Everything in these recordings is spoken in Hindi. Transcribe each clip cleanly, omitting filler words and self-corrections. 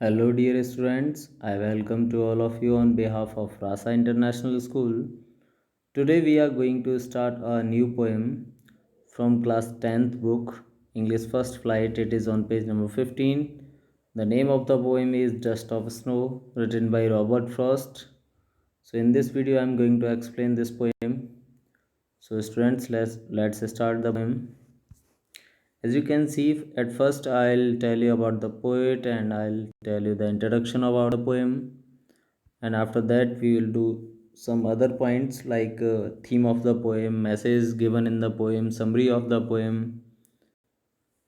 Hello, dear students. I welcome to all of you on behalf of Rasa International School. Today, we are going to start a new poem from class 10th book, English First Flight. It is on page number 15. The name of the poem is Dust of Snow, written by Robert Frost. So, in this video, I am going to explain this poem. So, students, let's start the poem. As you can see, at first I'll tell you about the poet and I'll tell you the introduction about the poem, and after that we will do some other points like theme of the poem, message given in the poem, summary of the poem.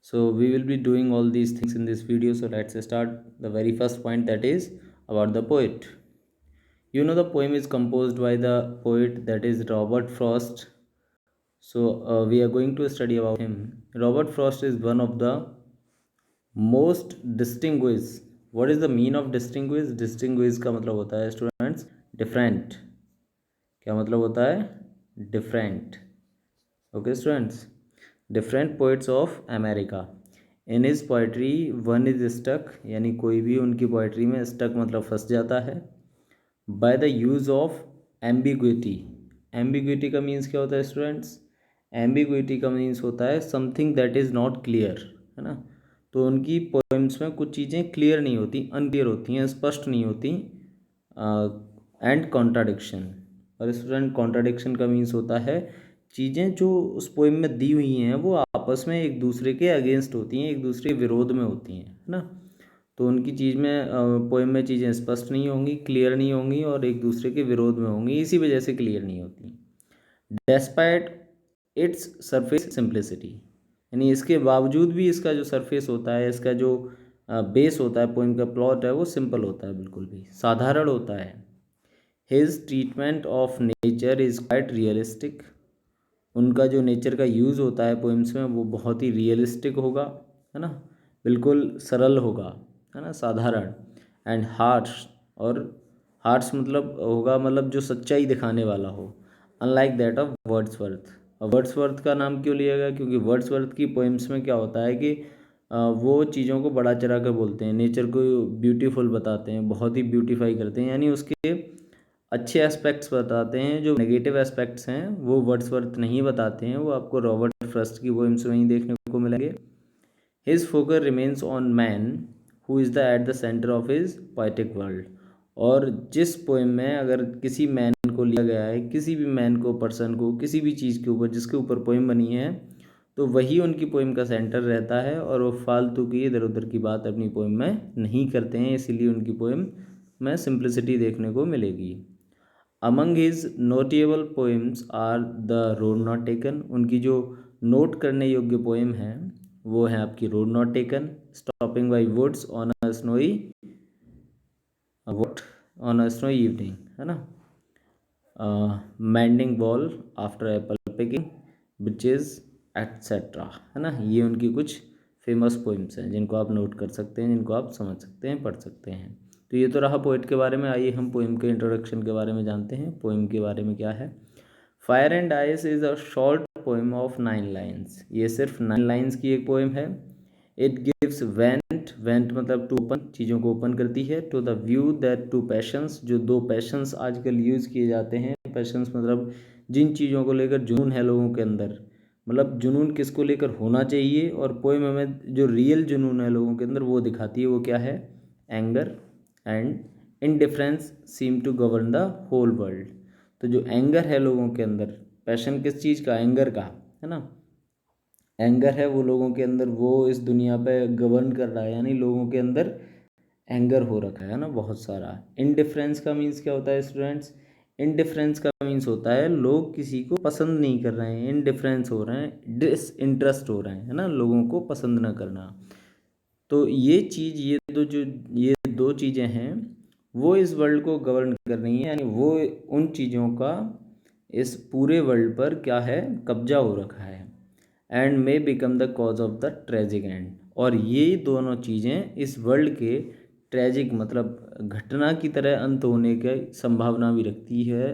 So we will be doing all these things in this video. So let's start the very first point, that is about the poet. You know, the poem is composed by the poet, that is Robert Frost. So we are going to study about him. Robert Frost is one of the most distinguish. What is the mean of distinguish? Distinguish का मतलब होता है स्टूडेंट्स डिफरेंट. क्या मतलब होता है? Different. Okay students, different poets of America. In his poetry one is stuck, यानी कोई भी उनकी पोइट्री में स्टक मतलब फंस जाता है. By the use of ambiguity. Ambiguity का मीन्स क्या होता है स्टूडेंट्स? एम्बिग्विटी का मीन्स होता है something that is not clear, है ना. तो उनकी पोएम्स में कुछ चीज़ें क्लियर नहीं होती, अनक्लियर होती हैं, स्पष्ट नहीं होती. And contradiction. और स्टूडेंट, कॉन्ट्राडिक्शन का मीन्स होता है चीज़ें जो उस पोएम में दी हुई हैं वो आपस में एक दूसरे के अगेंस्ट होती हैं, एक दूसरे के विरोध में होती हैं, है ना. तो उनकी चीज़ में पोएम में चीज़ें स्पष्ट नहीं होंगी, क्लियर नहीं होंगी और एक दूसरे के विरोध में होंगी, इसी वजह से क्लियर नहीं होती. डेस्पाइट इट्स सरफेस सिंप्लिसिटी, यानी इसके बावजूद भी इसका जो सरफेस होता है, इसका जो बेस होता है, पोइम का प्लॉट है, वो सिंपल होता है, बिल्कुल भी साधारण होता है. His treatment of nature is quite realistic. उनका जो नेचर का यूज़ होता है पोइम्स में वो बहुत ही रियलिस्टिक होगा, है ना, बिल्कुल सरल होगा, है ना, साधारण. एंड हार्श, और हार्श मतलब होगा मतलब जो सच्चाई दिखाने वाला हो, unlike that of Wordsworth. Wordsworth का नाम क्यों लिया गया? क्योंकि वर्ड्सवर्थ की पोइम्स में क्या होता है कि वो चीज़ों को बड़ा चढ़ा कर बोलते हैं, नेचर को ब्यूटीफुल बताते हैं, बहुत ही ब्यूटीफाई करते हैं, यानी उसके अच्छे एस्पेक्ट्स बताते हैं. जो नेगेटिव एस्पेक्ट्स हैं वो वर्ड्सवर्थ नहीं बताते हैं, वो आपको रॉबर्ट फ्रॉस्ट की पोइम्स में ही देखने को मिलेंगे. His focus remains on man who is the at the centre of his poetic world. और जिस पोएम में अगर किसी मैन को लिया गया है, किसी भी मैन को, पर्सन को, किसी भी चीज़ के ऊपर जिसके ऊपर पोएम बनी है, तो वही उनकी पोएम का सेंटर रहता है और वो फालतू की इधर उधर की बात अपनी पोएम में नहीं करते हैं, इसीलिए उनकी पोएम में सिंप्लिसिटी देखने को मिलेगी. Among his notable poems are the road not taken. उनकी जो नोट करने योग्य पोएम है वो है आपकी road not taken, stopping by woods on a snowy what on a snowy evening, है ना, mending wall after apple picking, birches etcetera, है ना. ये उनकी कुछ फेमस पोइम्स हैं जिनको आप नोट कर सकते हैं, जिनको आप समझ सकते हैं, पढ़ सकते हैं. तो ये तो रहा पोइट के बारे में. आइए हम पोइम के इंट्रोडक्शन के बारे में जानते हैं. पोइम के बारे में क्या है? Fire and ice is a short poem of 9 lines. ये सिर्फ 9 लाइन्स की एक पोइम है. इट गिव्स वेंट, वेंट मतलब टू ओपन, चीज़ों को ओपन करती है, to the view that two passions, जो दो पैशंस आजकल यूज़ किए जाते हैं. पैशंस मतलब जिन चीज़ों को लेकर जुनून है लोगों के अंदर, मतलब जुनून किसको लेकर होना चाहिए, और पोएम हमें जो रियल जुनून है लोगों के अंदर वो दिखाती है. वो क्या है? Anger and indifference seem to govern the whole world. तो जो एंगर है लोगों के अंदर, पैशन किस चीज़ का? एंगर का, है ना. एंगर है वो लोगों के अंदर, वो इस दुनिया पे गवर्न कर रहा है, यानी लोगों के अंदर एंगर हो रखा है ना, बहुत सारा. इनडिफरेंस का मीन्स क्या होता है स्टूडेंट्स? इनडिफरेंस का मीन्स होता है लोग किसी को पसंद नहीं कर रहे हैं, इनडिफरेंस हो रहे हैं, डिसइंटरेस्ट हो रहे हैं, है ना, लोगों को पसंद ना करना. तो ये चीज़, ये दो चीज़ें हैं वो इस वर्ल्ड को गवर्न कर रही हैं, यानी वो उन चीज़ों का इस पूरे वर्ल्ड पर क्या है? कब्जा हो रखा है. And may become the cause of the tragic and. और ये दोनों चीज़ें इस वर्ल्ड के ट्रेजिक मतलब घटना की तरह अंत होने की संभावना भी रखती है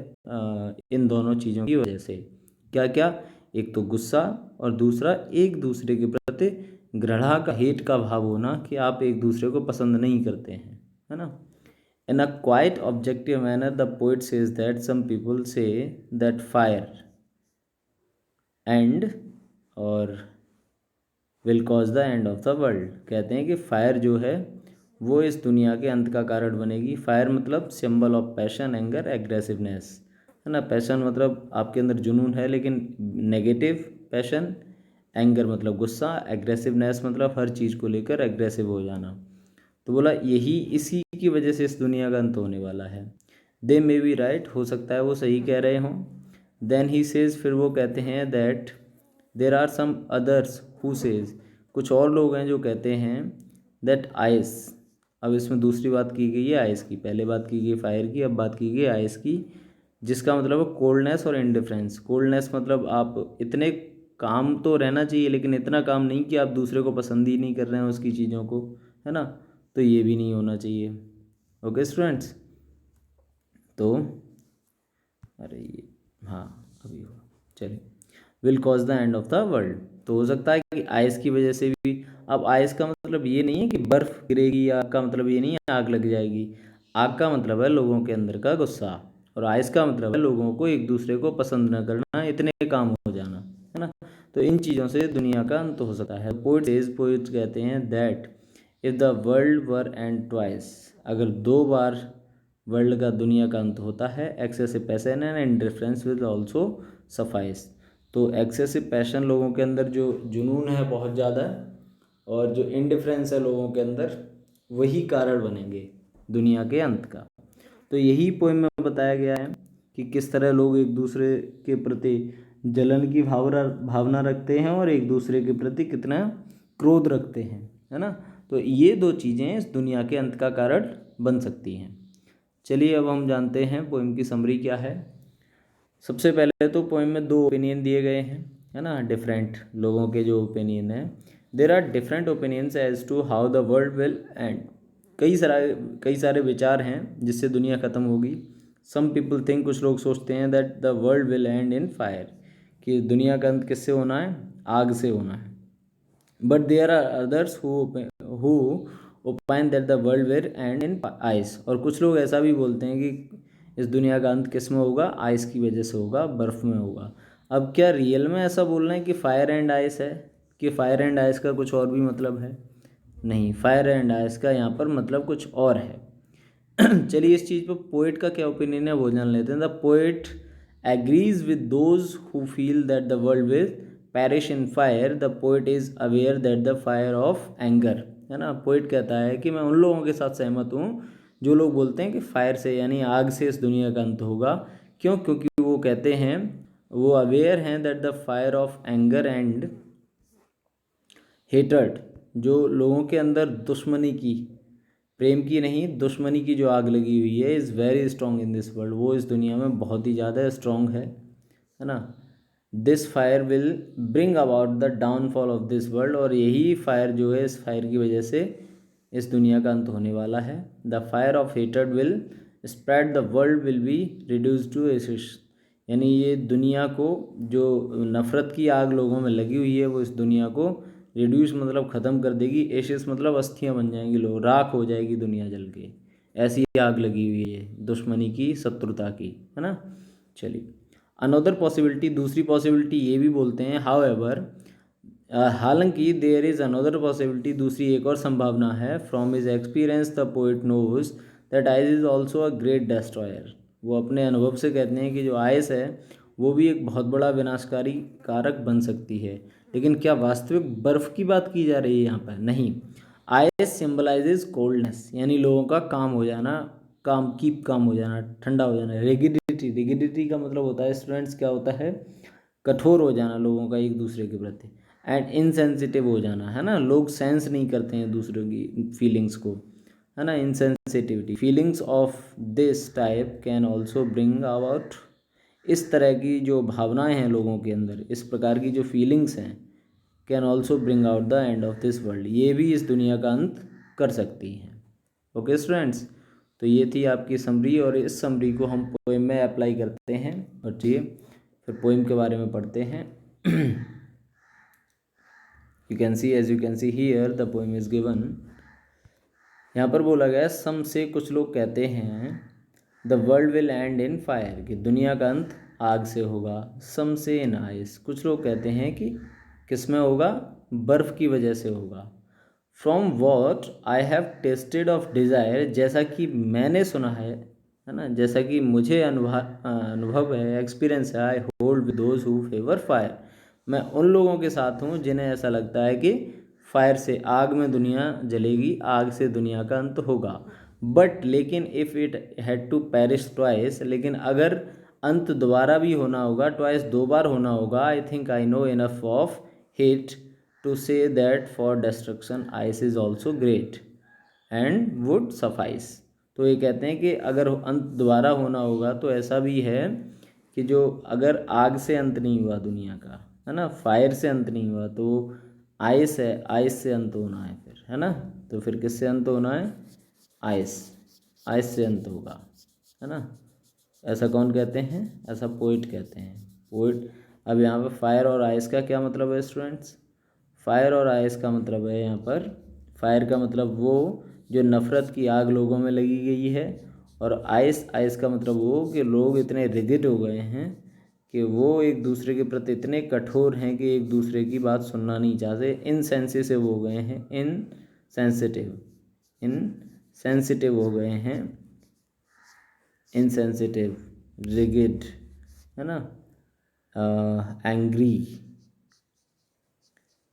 इन दोनों चीज़ों की वजह से. क्या क्या? एक तो गुस्सा और दूसरा एक दूसरे के प्रति घृणा का, हेट का भाव होना कि आप एक दूसरे को पसंद नहीं करते हैं, है ना। In a quite objective manner the poet says that some people say that fire and और will cause the end of the world. कहते हैं कि फायर जो है वो इस दुनिया के अंत का कारण बनेगी। फायर मतलब symbol of passion, anger, aggressiveness, है ना। पैशन मतलब आपके अंदर जुनून है लेकिन नेगेटिव पैशन। एंगर मतलब गुस्सा। एग्रेसिवनेस मतलब हर चीज़ को लेकर एग्रेसिव हो जाना। तो बोला यही इसी की वजह से इस दुनिया का अंत होने वाला है। दे मे बी राइट, हो सकता है वो सही कह रहे हों। देन ही सेज, फिर वो कहते हैं that there are some others who says, कुछ और लोग हैं जो कहते हैं दैट आइस। अब इसमें दूसरी बात की गई है आइस की, पहले बात की गई फायर की, अब बात की गई आइस की, जिसका मतलब है कोल्डनेस और इंडिफरेंस। कोल्डनेस मतलब आप इतने काम तो रहना चाहिए लेकिन इतना काम नहीं कि आप दूसरे को पसंद ही नहीं कर रहे हैं उसकी चीज़ों को, है ना। तो ये भी नहीं होना चाहिए। ओके स्टूडेंट्स, तो अरे ये हाँ अभी हो, चलिए। Will cause the end of the world, तो हो सकता है कि आइस की वजह से भी। अब आइस का मतलब ये नहीं है कि बर्फ गिरेगी, या आग का मतलब ये नहीं है आग लग जाएगी। आग का मतलब है लोगों के अंदर का गुस्सा, और आइस का मतलब है लोगों को एक दूसरे को पसंद न करना, इतने काम हो जाना, है ना। तो इन चीज़ों से दुनिया का अंत हो सकता है। पोइट्स कहते हैं that if the world were and twice, अगर दो बार वर्ल्ड का, दुनिया का अंत होता है, excessive passion and indifference will also suffice. तो एक्सेसिव पैशन लोगों के अंदर जो जुनून है बहुत ज़्यादा, और जो इंडिफरेंस है लोगों के अंदर, वही कारण बनेंगे दुनिया के अंत का। तो यही पोइम में बताया गया है कि किस तरह लोग एक दूसरे के प्रति जलन की भावना रखते हैं और एक दूसरे के प्रति कितना क्रोध रखते हैं, है ना। तो ये दो चीज़ें इस दुनिया के अंत का कारण बन सकती हैं। चलिए अब हम जानते हैं पोइम की समरी क्या है। सबसे पहले तो पोइम में दो ओपिनियन दिए गए हैं, है ना। डिफरेंट लोगों के जो ओपिनियन है, there are different opinions as to how the world will end. कई सारे विचार हैं जिससे दुनिया ख़त्म होगी। सम पीपल थिंक, कुछ लोग सोचते हैं that the world will end in fire, कि दुनिया का अंत किससे होना है, आग से होना है। But there are others who opine that the world will end in ice, और कुछ लोग ऐसा भी बोलते हैं कि इस दुनिया का अंत किस में होगा, आइस की वजह से होगा, बर्फ़ में होगा। अब क्या रियल में ऐसा बोल रहे हैं कि फायर एंड आइस है, कि फायर एंड आइस का कुछ और भी मतलब है? नहीं, फायर एंड आइस का यहाँ पर मतलब कुछ और है। चलिए इस चीज़ पर पोइट का क्या ओपिनियन है वो जान लेते हैं। The poet agrees with those who feel that the world will parish in fire. The poet is aware that the fire of anger, है ना। पोइट कहता है कि मैं उन लोगों के साथ सहमत हूँ जो लोग बोलते हैं कि फायर से यानी आग से इस दुनिया का अंत होगा। क्यों? क्योंकि वो कहते हैं, वो अवेयर हैं that the fire of anger and hatred, जो लोगों के अंदर दुश्मनी की, प्रेम की नहीं, दुश्मनी की जो आग लगी हुई है, is very strong in this world, वो इस दुनिया में बहुत ही ज़्यादा स्ट्रॉन्ग है ना। This fire will bring about the downfall of this world, और यही फायर जो है, इस फायर की वजह से इस दुनिया का अंत होने वाला है। The fire of hatred will spread, the world will be reduce to ashes, यानी ये दुनिया को, जो नफ़रत की आग लोगों में लगी हुई है, वो इस दुनिया को रिड्यूस मतलब ख़त्म कर देगी। एशियस मतलब अस्थियाँ बन जाएंगी, लोग राख हो जाएगी दुनिया जल के। ऐसी आग लगी हुई है दुश्मनी की, शत्रुता की, है ना। चलिए अनदर पॉसिबिलिटी, दूसरी पॉसिबिलिटी ये भी बोलते हैं, हाउ एवर, हालांकि देयर इज़ अनदर पॉसिबिलिटी, दूसरी एक और संभावना है। From his experience the poet knows that ice is also a great destroyer. वो अपने अनुभव से कहते हैं कि जो आइस है वो भी एक बहुत बड़ा विनाशकारी कारक बन सकती है। लेकिन क्या वास्तविक बर्फ़ की बात की जा रही है यहाँ पर? नहीं। आइस सिम्बलाइजेज कोल्डनेस, यानी लोगों का काम हो जाना, काम हो जाना, ठंडा हो जाना। रिगिडिटी का मतलब होता है स्टूडेंट्स, क्या होता है, कठोर हो जाना लोगों का एक दूसरे के प्रति। एंड इनसेंसिटिव हो जाना, है ना। लोग सेंस नहीं करते हैं दूसरों की फीलिंग्स को, है ना। Insensitivity, feelings of this type can also bring about, इस तरह की जो भावनाएं हैं लोगों के अंदर, इस प्रकार की जो फीलिंग्स हैं, can also bring out the end of this world, ये भी इस दुनिया का अंत कर सकती हैं। ओके स्टूडेंट्स, तो ये थी आपकी समरी, और इस समरी को हम पोएम में अप्लाई करते हैं। और चलिए फिर पोएम के बारे में पढ़ते हैं। You can see, as you can see here the poem is given. यहाँ पर बोला गया सम से, कुछ लोग कहते हैं, the world will end in fire, कि दुनिया का अंत आग से होगा। सम से इन आइस, कुछ लोग कहते हैं कि किस में होगा, बर्फ़ की वजह से होगा। From what I have tested of desire, जैसा कि मैंने सुना है ना, जैसा कि मुझे अनुभव है, एक्सपीरियंस है। I hold with those who favour fire, मैं उन लोगों के साथ हूँ जिन्हें ऐसा लगता है कि फायर से, आग में दुनिया जलेगी, आग से दुनिया का अंत होगा। बट लेकिन if it had to perish twice, लेकिन अगर अंत दोबारा भी होना होगा, ट्वाइस दो बार होना होगा, I think I know enough of hate to say that for destruction ice is also great and would suffice. तो ये कहते हैं कि अगर अंत दोबारा होना होगा तो ऐसा भी है कि जो अगर आग से अंत नहीं हुआ दुनिया का, है ना, फायर से अंत नहीं हुआ, तो आइस है, आइस से अंत होना है फिर, है ना। तो फिर किससे अंत होना है, आइस, आइस से अंत होगा, है ना। ऐसा कौन कहते हैं, ऐसा पोइट कहते हैं, पोइट। अब यहाँ पर फायर और आइस का क्या मतलब है स्टूडेंट्स, फायर और आइस का मतलब है यहाँ पर, फायर का मतलब वो जो नफ़रत की आग लोगों में लगी गई है, और आइस, आइस का मतलब वो कि लोग इतने रिजिड हो गए हैं कि वो एक दूसरे के प्रति इतने कठोर हैं कि एक दूसरे की बात सुनना नहीं चाहते, इनसेंसिटिव हो गए हैं, इनसेंसिटिव, इनसेंसिटिव हो गए हैं, इनसेंसिटिव, रिगिड, है ना, एंग्री।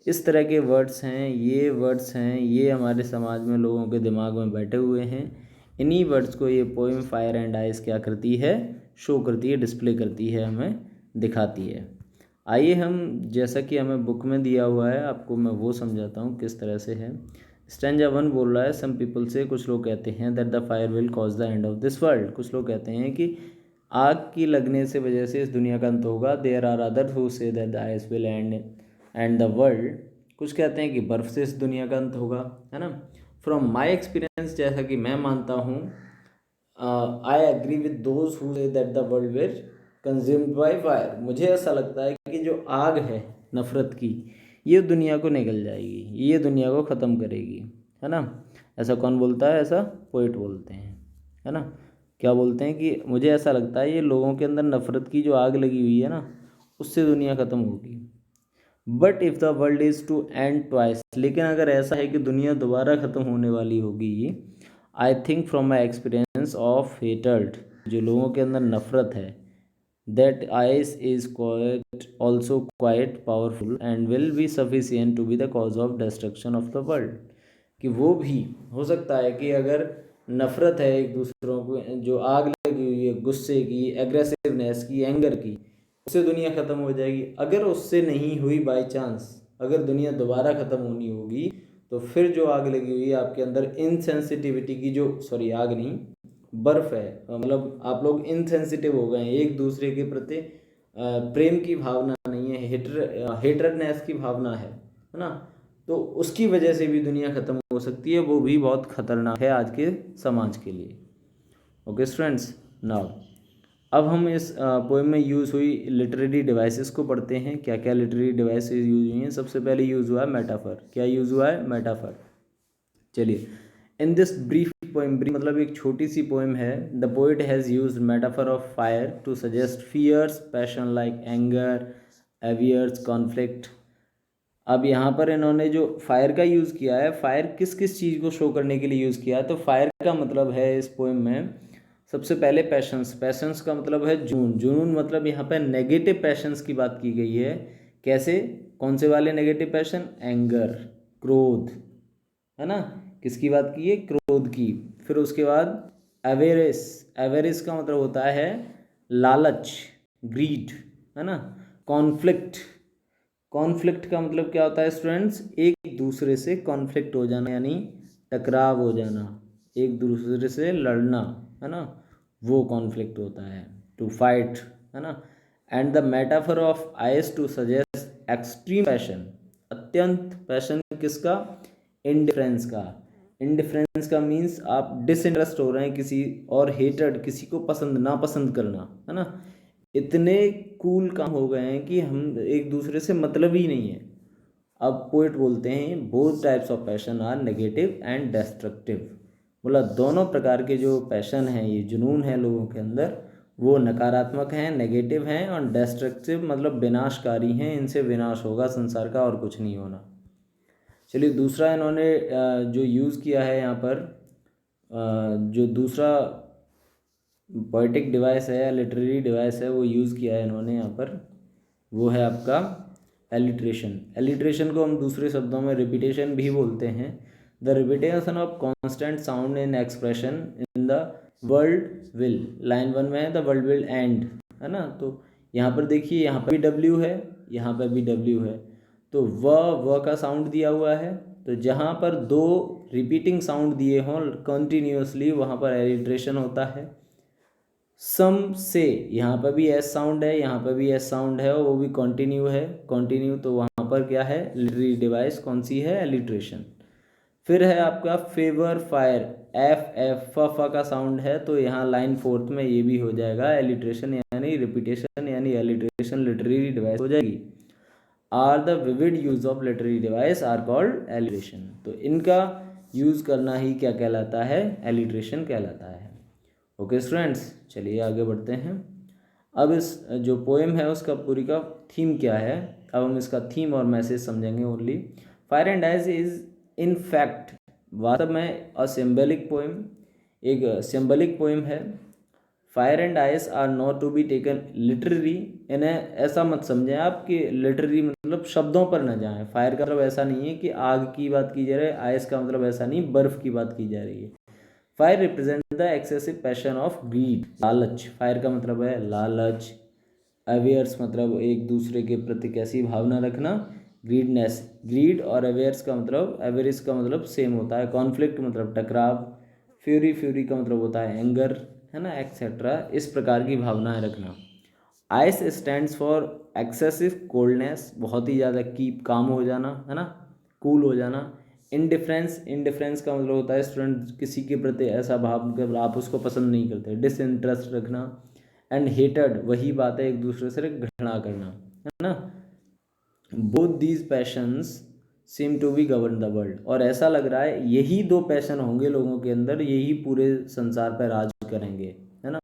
इस तरह के वर्ड्स हैं, ये वर्ड्स हैं, ये हमारे समाज में लोगों के दिमाग में बैठे हुए हैं। इन्हीं वर्ड्स को ये पोएम फायर एंड आइस क्या करती है, शो करती है, डिस्प्ले करती है, हमें दिखाती है। आइए हम, जैसा कि हमें बुक में दिया हुआ है, आपको मैं वो समझाता हूँ किस तरह से है। स्टैंजा 1 बोल रहा है, सम पीपल से, कुछ लोग कहते हैं, that the fire will cause the end of this world, कुछ लोग कहते हैं कि आग की लगने से वजह से इस दुनिया का अंत होगा। There are other who say that the ice will end the world, कुछ कहते हैं कि बर्फ़ से इस दुनिया का अंत होगा, है ना। फ्रॉम माई एक्सपीरियंस, जैसा कि मैं मानता हूँ, I agree with those who say that the world will consumed by fire, मुझे ऐसा लगता है कि जो आग है नफ़रत की, ये दुनिया को निगल जाएगी, ये दुनिया को ख़त्म करेगी, है ना। ऐसा कौन बोलता है, ऐसा पोइट बोलते हैं, है ना। क्या बोलते हैं कि मुझे ऐसा लगता है ये लोगों के अंदर नफ़रत की जो आग लगी हुई है ना, उससे दुनिया ख़त्म होगी। But if the world is to end twice, लेकिन अगर ऐसा है कि दुनिया दोबारा ख़त्म होने वाली होगी, I think from my experience of hatred, जो लोगों के अंदर नफ़रत है, that ice is quite also quite powerful and will be sufficient to be the cause of destruction of the world, कि वो भी हो सकता है कि अगर नफ़रत है एक दूसरों को, जो आग लगी हुई है गुस्से की, एग्रेसिवनेस की, एंगर की, उससे दुनिया ख़त्म हो जाएगी। अगर उससे नहीं हुई बाय चांस, अगर दुनिया दोबारा ख़त्म होनी होगी, तो फिर जो आग लगी हुई है आपके अंदर, इनसेंसिटिविटी की जो, सॉरी आग नहीं, बर्फ़ है, मतलब आप लोग इनसेंसिटिव हो गए हैं एक दूसरे के प्रति, प्रेम की भावना नहीं है, हेटरनेस की भावना है ना। तो उसकी वजह से भी दुनिया ख़त्म हो सकती है, वो भी बहुत ख़तरनाक है आज के समाज के लिए। ओके स्टूडेंट्स, नाउ अब हम इस पोएम में यूज़ हुई लिटरेरी डिवाइसेस को पढ़ते हैं। क्या क्या लिटरेरी डिवाइसेस यूज़ हुई हैं। सबसे पहले यूज़ हुआ है मेटाफर। क्या यूज़ हुआ है, मेटाफर। चलिए, in this brief poem, brief मतलब एक छोटी सी पोएम है, the poet has used metaphor of fire to suggest fierce, passion like anger, avarice, conflict. अब यहाँ पर इन्होंने जो फायर का यूज़ किया है, फायर किस किस चीज़ को शो करने के लिए यूज़ किया है, तो फायर का मतलब है इस पोएम में सबसे पहले पैशंस। पैशंस का मतलब है जुनून। जुनून मतलब यहाँ पर नेगेटिव पैशंस की बात की गई है। कैसे, कौन से वाले नेगेटिव पैशन, एंगर, क्रोध, है ना, किसकी बात की है, क्रोध की। फिर उसके बाद एवेरिस, एवेरिस का मतलब होता है लालच, ग्रीड, है ना। कॉन्फ्लिक्ट, कॉन्फ्लिक्ट का मतलब क्या होता है स्टूडेंट्स, एक दूसरे से कॉन्फ्लिक्ट हो जाना, यानी टकराव हो जाना, एक दूसरे से लड़ना, है ना, वो कॉन्फ्लिक्ट होता है, टू फाइट, है ना। And the metaphor of ice to suggest extreme passion, अत्यंत पैशन किसका, इंडिफरेंस का। इंडिफरेंस का मीन्स आप डिसइंटरेस्ट हो रहे हैं किसी, और हेटेड, किसी को पसंद ना पसंद करना, है ना। इतने कूल काम हो गए हैं कि हम एक दूसरे से मतलब ही नहीं है। अब पोइट बोलते हैं both types of passion are negative and destructive. बोला दोनों प्रकार के जो पैशन हैं, ये जुनून है लोगों के अंदर, वो नकारात्मक हैं, नेगेटिव हैं, और डिस्ट्रक्टिव मतलब विनाशकारी हैं। इनसे विनाश होगा संसार का और कुछ नहीं होना। चलिए दूसरा इन्होंने जो यूज़ किया है यहाँ पर, जो दूसरा पोएटिक डिवाइस है या लिटरेरी डिवाइस है वो यूज़ किया है इन्होंने यहाँ पर, वो है आपका एलिट्रेशन। एलिट्रेशन को हम दूसरे शब्दों में रिपीटेशन भी बोलते हैं। The repetition of constant sound in expression in the world will, line 1 में है द वर्ल्ड विल एंड, है ना। तो यहाँ पर देखिए, यहाँ पर भी डब्ल्यू है, यहाँ पर भी डब्ल्यू है, तो व का साउंड दिया हुआ है। तो जहाँ पर दो रिपीटिंग साउंड दिए हों कंटिन्यूसली, वहाँ पर एलिट्रेशन होता है। सम से, यहाँ पर भी एस साउंड है, यहाँ पर भी एस साउंड है, और वो भी कंटिन्यू है, कंटिन्यू, तो वहाँ पर क्या है, लिटरेरी डिवाइस कौन सी है, एलिट्रेशन। फिर है आपका फेवर फायर, एफ एफ फ का साउंड है, तो यहाँ लाइन 4 में ये भी हो जाएगा एलिट्रेशन यानी रिपीटेशन यानी एलिट्रेशन लिटरेरी डिवाइस हो जाएगी। Are the vivid use of literary device are called alliteration. तो इनका यूज़ करना ही क्या कहलाता है, एलिट्रेशन कहलाता है। ओके स्टूडेंट्स, चलिए आगे बढ़ते हैं। अब इस जो पोएम है उसका पूरी का थीम क्या है, अब हम इसका थीम और मैसेज समझेंगे only. Fire and ice is in fact, वास्तव में अ सिंबलिक पोएम, एक सिंबलिक पोएम है। Fire and ice are not to be taken literary, इन्हें ऐसा मत समझें आप कि लिटरेरी मतलब शब्दों पर न जाएं। फायर का मतलब ऐसा नहीं है कि आग की बात की जा रही है, आइस का मतलब ऐसा नहीं बर्फ़ की बात की जा रही है। Fire represent the excessive passion of greed, लालच, फायर का मतलब है लालच। अवेयर्स मतलब एक दूसरे के प्रति कैसी भावना रखना, ग्रीडनेस, ग्रीड और अवेयर्स का मतलब, अवेयर्स का मतलब सेम होता है। कॉन्फ्लिक्ट मतलब टकराव, फ्यूरी, फ्यूरी का मतलब होता है एंगर, है ना, एक्सेट्रा, इस प्रकार की भावनाएं रखना। Ice stands for excessive coldness, बहुत ही ज़्यादा कीप, काम हो जाना, है ना, कूल हो जाना। इनडिफरेंस, इनडिफरेंस का मतलब होता है स्टूडेंट किसी के प्रति ऐसा भाव कि आप उसको पसंद नहीं करते, डिसइंटरेस्ट रखना। एंड हेटेड, वही बात है एक दूसरे से घृणा करना, है ना। Both these passions seem to be govern the world, और ऐसा लग रहा है यही दो पैशन होंगे लोगों के अंदर, यही पूरे संसार पर राज करेंगे, है ना।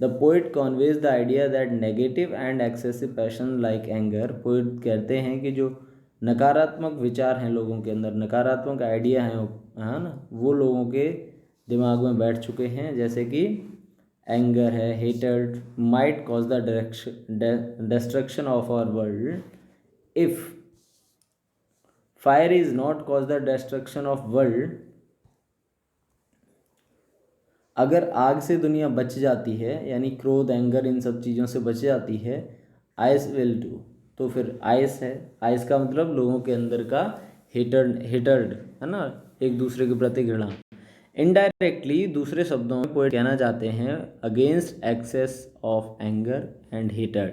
The poet conveys the idea that negative and excessive passion like anger, poet कहते हैं कि जो नकारात्मक विचार हैं लोगों के अंदर, नकारात्मक आइडिया हैं, है ना, वो लोगों के दिमाग में बैठ चुके हैं, जैसे कि एंगर है, hated, might cause the destruction of our world if fire is not cause the destruction of world. अगर आग से दुनिया बच जाती है, यानी क्रोध, एंगर, इन सब चीज़ों से बच जाती है, आइस विल डू, तो फिर आइस है, आइस का मतलब लोगों के अंदर का हेटर्ड, है ना, एक दूसरे के प्रति घृणा। इनडायरेक्टली, दूसरे शब्दों में पोएट कहना चाहते हैं against excess of anger and hatred,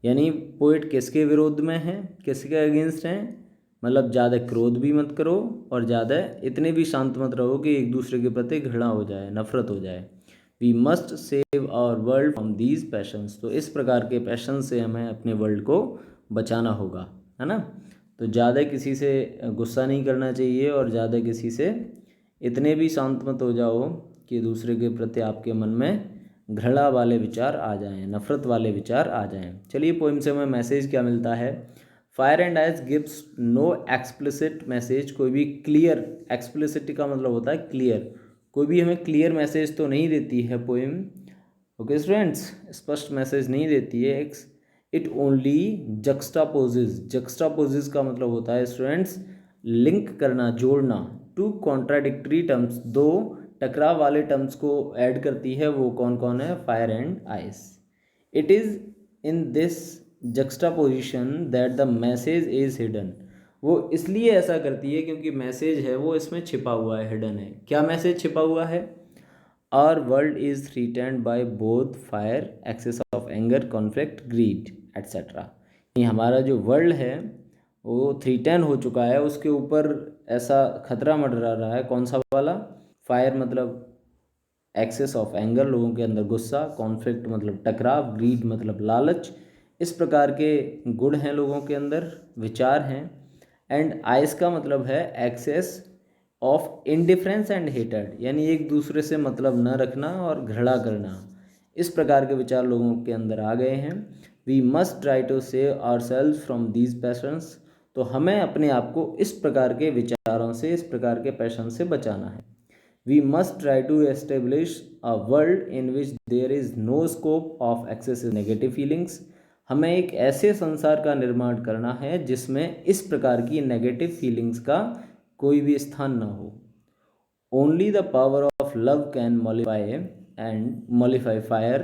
यानी पोएट किसके विरोध में है, किसके अगेंस्ट हैं, मतलब ज़्यादा क्रोध भी मत करो और ज़्यादा इतने भी शांत मत रहो कि एक दूसरे के प्रति घृणा हो जाए, नफरत हो जाए। We must save our world from these passions, तो इस प्रकार के पैशन से हमें अपने वर्ल्ड को बचाना होगा, है ना। तो ज़्यादा किसी से गुस्सा नहीं करना चाहिए और ज़्यादा किसी से इतने भी शांत मत हो जाओ कि दूसरे के प्रति आपके मन में घृणा वाले विचार आ जाएं, नफरत वाले विचार आ जाएं। चलिए पोइम से हमें मैसेज क्या मिलता है। Fire and ice gives no explicit message, कोई भी क्लियर, एक्सप्लिसिटी का मतलब होता है क्लियर, कोई भी हमें क्लियर मैसेज तो नहीं देती है पोइम। ओके स्टूडेंट्स, स्पष्ट मैसेज नहीं देती है। इट ओनली जक्स्टापोजेज, जक्स्टापोजेज का मतलब होता है स्टूडेंट्स लिंक करना, जोड़ना, टू कॉन्ट्राडिक्टरी टर्म्स, दो टकराव वाले टर्म्स को ऐड करती है, वो कौन कौन है, fire and ice. It is in this juxtaposition that the message is hidden, वो इसलिए ऐसा करती है क्योंकि मैसेज है वो इसमें छिपा हुआ है, हिडन है। क्या मैसेज छिपा हुआ है, our world is threatened by both fire, excess of anger, conflict, greed etcetera. हमारा जो वर्ल्ड है वो थ्रीटेन हो चुका है, उसके ऊपर ऐसा खतरा मंडरा रहा है, कौन सा वाला, फायर मतलब एक्सेस ऑफ एंगर, लोगों के अंदर गुस्सा, कॉन्फ्लिक्ट मतलब टकराव, ग्रीड मतलब लालच, इस प्रकार के गुण हैं लोगों के अंदर, विचार हैं, एंड आइस का मतलब है excess of indifference and hated, यानी एक दूसरे से मतलब न रखना और घृणा करना। इस प्रकार के विचार लोगों के अंदर आ गए हैं। We must try to save our selves from these passions. तो हमें अपने आप को इस प्रकार के विचारों से, इस प्रकार के पैशन से बचाना है। We must try to establish a world in which there is no scope of excessive negative feelings. हमें एक ऐसे संसार का निर्माण करना है जिसमें इस प्रकार की नेगेटिव फीलिंग्स का कोई भी स्थान ना हो। Only the power of love can mollify fire.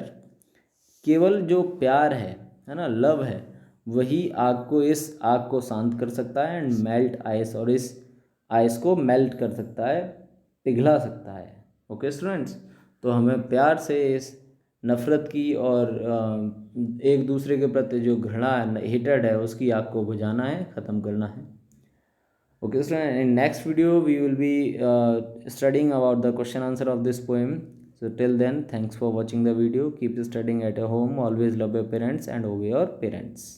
केवल जो प्यार है ना, लव है, वही आग को, इस आग को शांत कर सकता है एंड मेल्ट आइस, और इस आइस को मेल्ट कर सकता है, पिघला सकता है। ओके स्टूडेंट्स, तो हमें प्यार से इस नफ़रत की और एक दूसरे के प्रति जो घृणा है, हेटेड है, उसकी आग को बुझाना है, ख़त्म करना है। Okay, so in next video we will be studying about the question answer of this poem. So till then, thanks for watching the video. Keep studying at your home. Always love your parents and obey your parents.